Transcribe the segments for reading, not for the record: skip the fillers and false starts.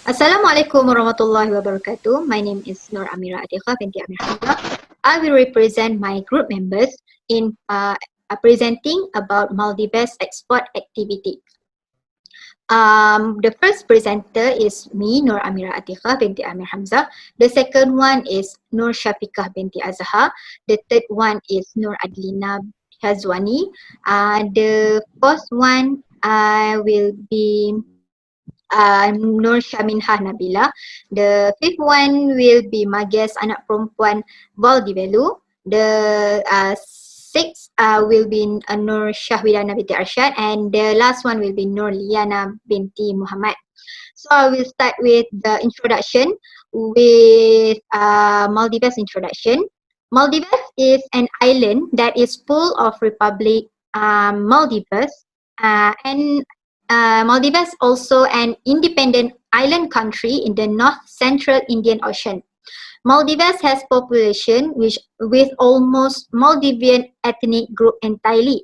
Assalamualaikum warahmatullahi wabarakatuh. My name is Nur Amira Atiqah binti Amir Hamzah. I will represent my group members in presenting about Maldives export activity. The first presenter is me, Nur Amira Atiqah binti Amir Hamzah. The second one is Nur Syafiqah binti Azhar. The third one is Nur Adlina Hazwani. The fourth one will be Nur Syaminah Nabila. The fifth one will be my guest anak perempuan Valdivelu. The sixth will be Nur Syahwidana binti Arsyad, and the last one will be Nur Liana binti Muhammad. So I will start with the introduction with Maldives introduction. Maldives is an island that is full of Republic Maldives and Maldives also an independent island country in the north central Indian Ocean. Maldives has population with almost Maldivian ethnic group entirely.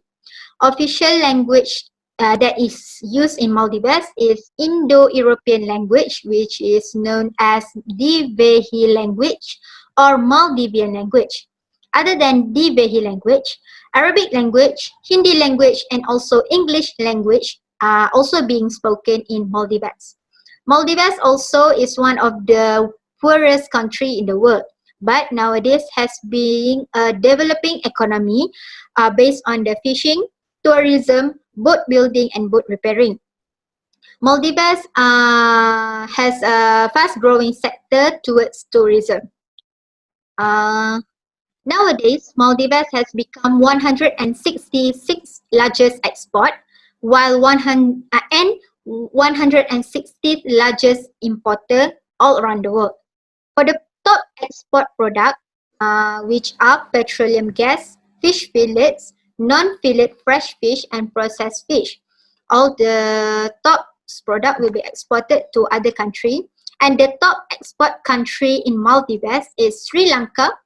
Official language that is used in Maldives is Indo-European language, which is known as Divehi language or Maldivian language. Other than Divehi language, Arabic language, Hindi language, and also English language are also being spoken in Maldives. Maldives also is one of the poorest country in the world, but nowadays has been a developing economy based on the fishing, tourism, boat building, and boat repairing. Maldives has a fast-growing sector towards tourism. Nowadays, Maldives has become 166th largest export, while 160th largest importer all around the world. For the top export product, which are petroleum gas, fish fillets, non-fillet fresh fish, and processed fish. All the top product will be exported to other country, and the top export country in Maldives is Sri Lanka,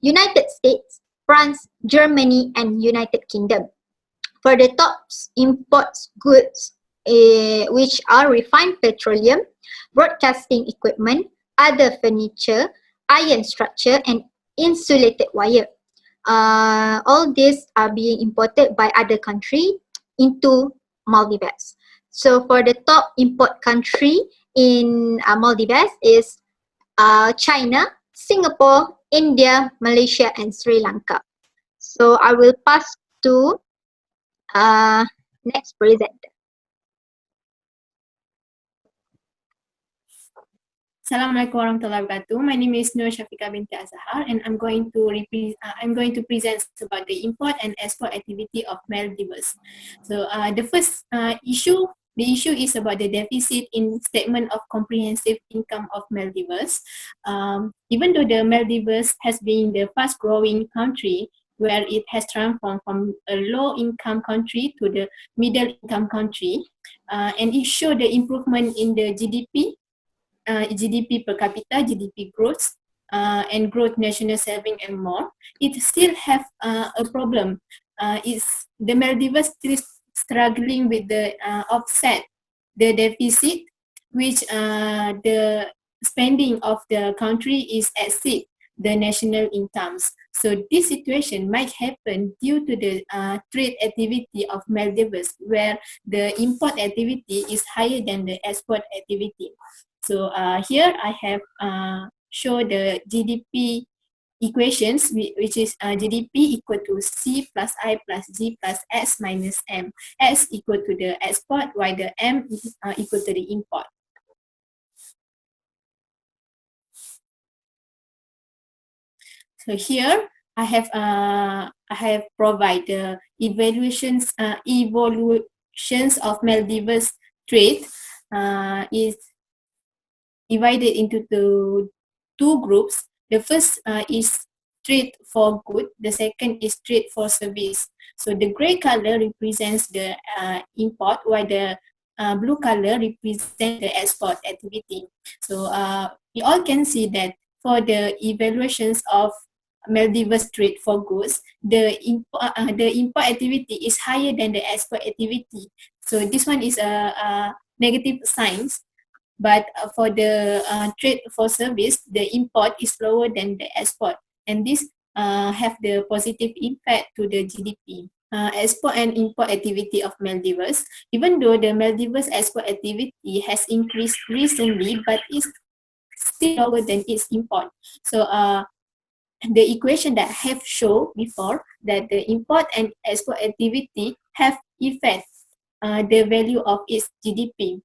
United States, France, Germany, and United Kingdom. For the top imports goods, which are refined petroleum, broadcasting equipment, other furniture, iron structure, and insulated wire. All these are being imported by other country into Maldives. So for the top import country in Maldives is China, Singapore, India, Malaysia, and Sri Lanka. So I will pass to next presenter. Assalamualaikum warahmatullahi wabarakatuh. My name is Nur Syafiqah binti Azhar, and I'm going to present about the import and export activity of Maldives. So the first issue is about the deficit in statement of comprehensive income of Maldives. Even though the Maldives has been the fast growing country, where it has transformed from a low income country to the middle income country, and it showed the improvement in the GDP per capita, GDP growth, and growth national saving and more, it still have a problem. Is the Maldives still struggling with the offset the deficit, which the spending of the country is exceed the national incomes. So this situation might happen due to the trade activity of Maldives, where the import activity is higher than the export activity. So here I have show the GDP equations, which is GDP equal to C plus I plus G plus S minus M. S equal to the export, while the M is equal to the import. So here I have provide the evaluations of Maldives trade is divided into two groups. The first is trade for good, the second is trade for service. So the gray color represents the import, while the blue color represents the export activity. So we all can see that for the evaluations of Maldives trade for goods, the import activity is higher than the export activity. So this one is a negative signs. But for the trade for service, the import is lower than the export, and this have the positive impact to the GDP. Export and import activity of Maldives. Even though the Maldives export activity has increased recently, but is still lower than its import. So the equation that I have shown before, that the import and export activity have effect the value of its GDP.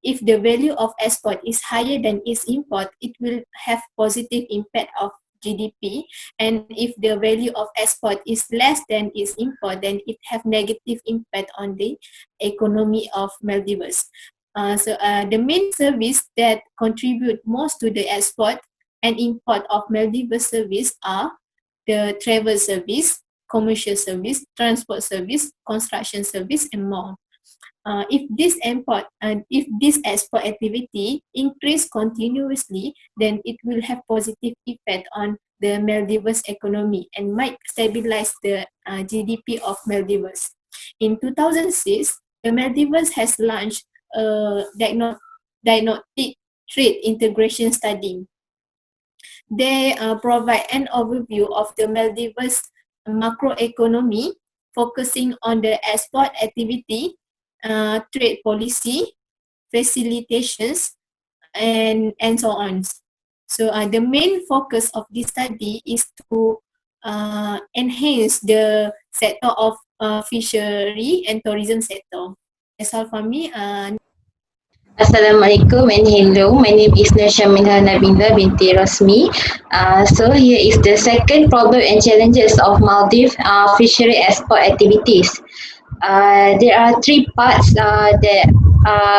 If the value of export is higher than its import, it will have positive impact of GDP. And if the value of export is less than its import, then it have negative impact on the economy of Maldives. The main service that contribute most to the export and import of Maldives service are the travel service, commercial service, transport service, construction service, and more. If this export activity increase continuously, then it will have positive effect on the Maldives economy and might stabilize the GDP of Maldives. In 2006, the Maldives has launched a diagnostic trade integration study. They provide an overview of the Maldives macroeconomy, focusing on the export activity, trade policy, facilitations, and so on. So the main focus of this study is to enhance the sector of fishery and tourism sector. That's all for me. Assalamualaikum and hello. My name is Nursha Minha Nabila binti Rosmi. So here is the second problem and challenges of Maldives fishery export activities. There are three parts that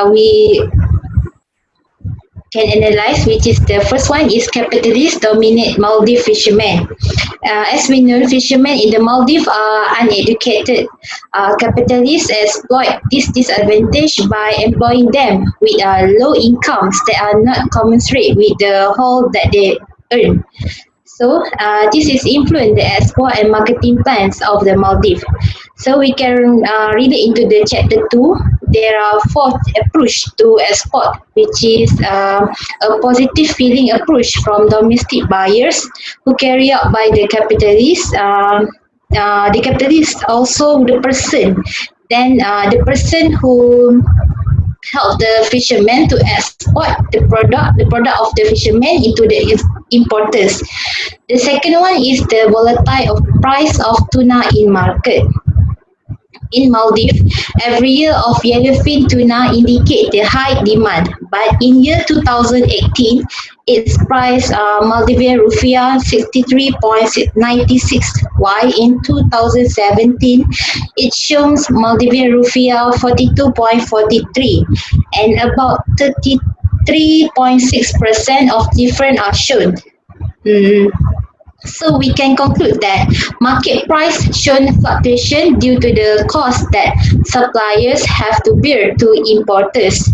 we can analyze, which is the first one is capitalists dominate Maldives fishermen. As we know, fishermen in the Maldives are uneducated. Capitalists exploit this disadvantage by employing them with low incomes that are not commensurate with the whole that they earn. So this is influence the export and marketing plans of the Maldives. So we can read it into the chapter 2. There are four approach to export, which is a positive feeling approach from domestic buyers who carry out by the capitalists. The capitalist also the person. Then the person who help the fishermen to export the product of the fishermen into the importers. The second one is the volatile of price of tuna in market. In Maldives, every year of yellowfin tuna indicate the high demand, but in year 2018, its price Maldivian rupiah 63.96, while in 2017, it shows Maldivian rupiah 42.43, and about 33.6% of difference are shown. Mm. So we can conclude that market price shown fluctuation due to the cost that suppliers have to bear to importers.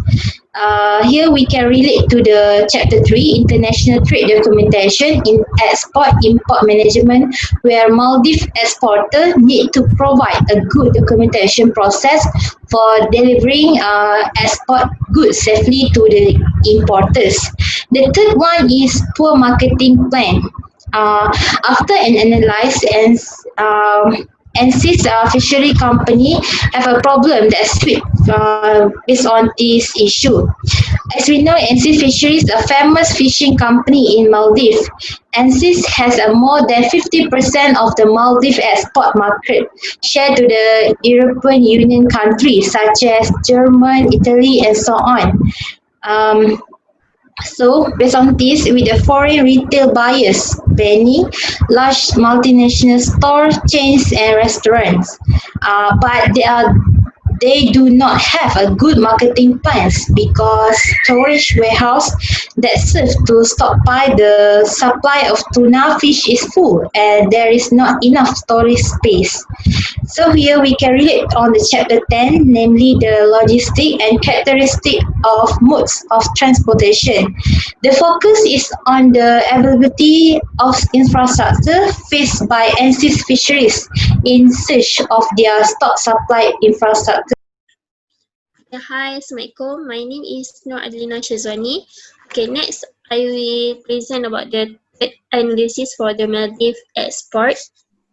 Here we can relate to the chapter 3 international trade documentation in export import management, where Maldives exporter need to provide a good documentation process for delivering export goods safely to the importers. The third one is poor marketing plan. After an analysis and since fishery company have a problem that sweep based on this issue. As we know, NC Fisheries is a famous fishing company in Maldives. NCIS has a more than 50% of the Maldives export market share to the European Union countries such as Germany, Italy, and so on. So, based on this, with the foreign retail buyers banning large multinational store chains and restaurants, but they do not have a good marketing plans because storage warehouse that serve to stockpile the supply of tuna fish is full and there is not enough storage space. So here we can relate on the chapter 10, namely the logistic and characteristic of modes of transportation. The focus is on the availability of infrastructure faced by NC's fisheries in search of their stock supply infrastructure. Hi, Assalamualaikum. My name is Nur Adlina Shazwani. Okay, next I will present about the third analysis for the Maldives export.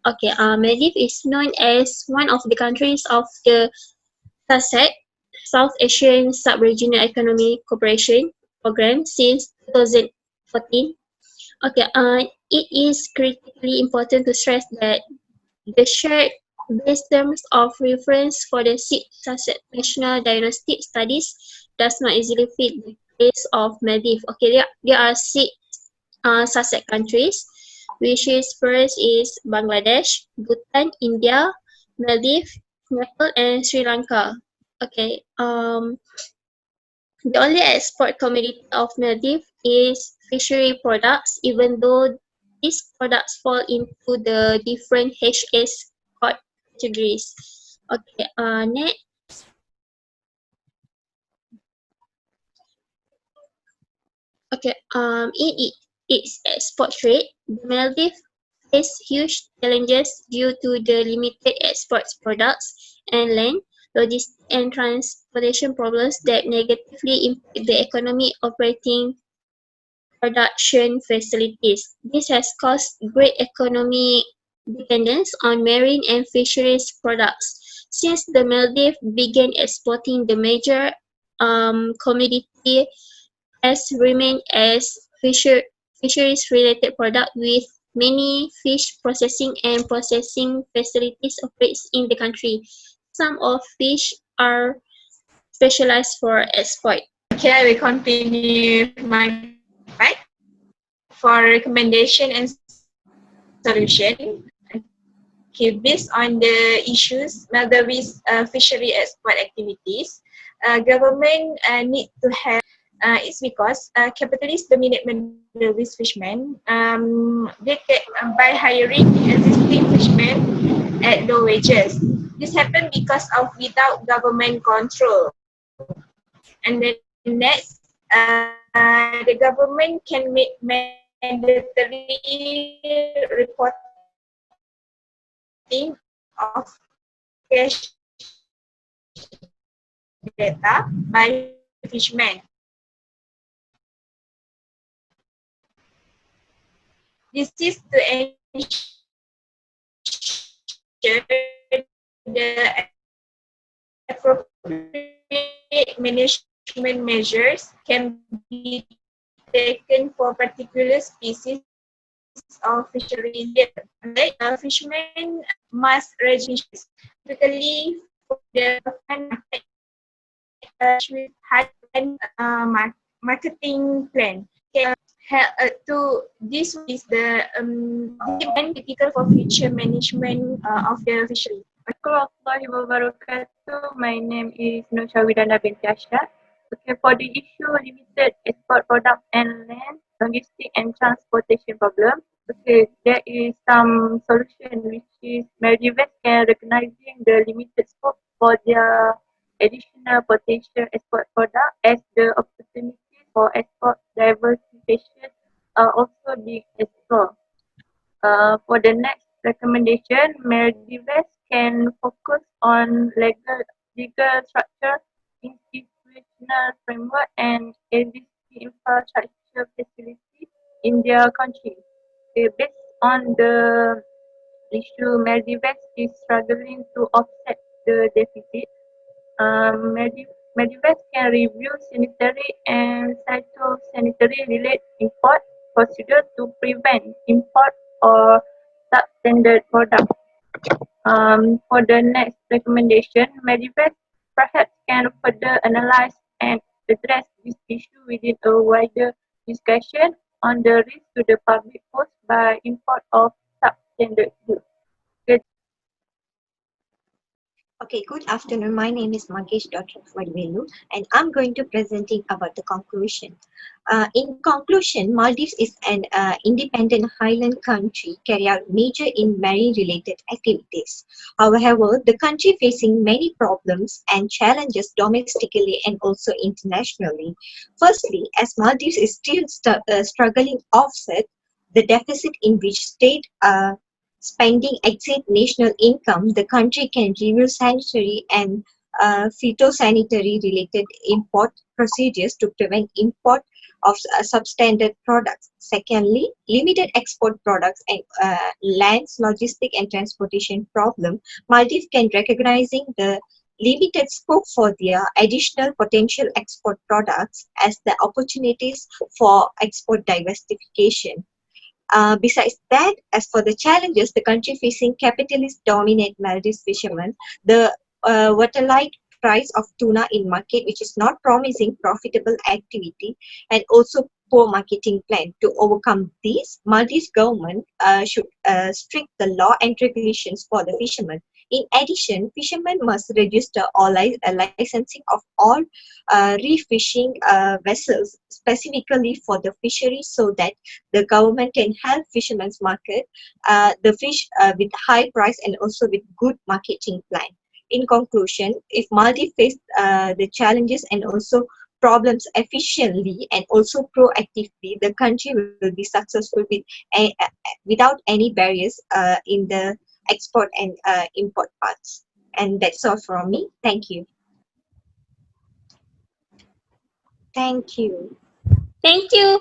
Okay, Maldives is known as one of the countries of the SASEC, South Asian Sub-Regional Economic Cooperation Program since 2014. Okay, it is critically important to stress that the shared base terms of reference for the six national diagnostic studies does not easily fit the case of Maldives. Okay, there are six SASEC countries, which is first is Bangladesh, Bhutan, India, Maldives, Nepal, and Sri Lanka. Okay, the only export commodity of Maldives is fishery products, even though these products fall into the different HS categories. Okay, next, okay, its export trade, the Maldives face huge challenges due to the limited export products and land, logistics and transportation problems that negatively impact the economy operating production facilities. This has caused great economic dependence on marine and fisheries products. Since the Maldives began exporting, the major commodity has remained as fisheries-related product, with many fish processing and processing facilities operates in the country. Some of fish are specialized for export. Okay, I will continue with my part for recommendation and solution. Okay, based on the issues, Maldives fishery export activities, government need to have. It's because capitalists dominate Maldives fishermen. They get by hiring existing fishermen at low wages. This happened because of without government control. And then next, the government can make mandatory reporting of catch data by fishermen. This is to ensure the appropriate management measures can be taken for particular species of fishery in the year. Like fishermen must register typically for the market with high marketing plan. To this one is the critical for future management of the fishery. Assalamualaikum wabarakatuh. My name is Nur Shawidana binti Ashraf. Okay, for the issue limited export product and land, logistic and transportation problem. Okay, there is some solution which is Maldives can recognizing the limited scope for their additional potential export product as the opportunities for export diversification are also being explored. For the next recommendation, Maldives can focus on legal structure, institutional framework, and existing infrastructure facilities in their country. Based on the issue, Maldives is struggling to offset the deficit. Maldives can review sanitary and phytosanitary related import procedure to prevent import or substandard products. For the next recommendation, Maldives perhaps can further analyze and address this issue within a wider discussion on the risk to the public posed by import of substandard goods. Okay, good afternoon. My name is Mangesh Dr. Velu, and I'm going to presenting about the conclusion. In conclusion, Maldives is an independent highland country carry out major in marine-related activities. However, the country facing many problems and challenges domestically and also internationally. Firstly, as Maldives is still struggling offset the deficit in which state spending exceed national income, the country can review sanitary and phytosanitary related import procedures to prevent import of substandard products. Secondly, limited export products and lands, logistic and transportation problem. Maldives can recognizing the limited scope for their additional potential export products as the opportunities for export diversification. Besides that, as for the challenges, the country facing capitalist dominate Maldives fishermen, the volatile price of tuna in market, which is not promising profitable activity, and also poor marketing plan. To overcome these, Maldives government should strict the law and regulations for the fishermen. In addition, fishermen must register or licensing of all reef fishing vessels specifically for the fishery so that the government can help fishermen's market the fish with high price and also with good marketing plan. In conclusion, if Maldives face the challenges and also problems efficiently and also proactively, the country will be successful with without any barriers in the export and import parts. And that's all from me. Thank you. Thank you. Thank you. Thank you.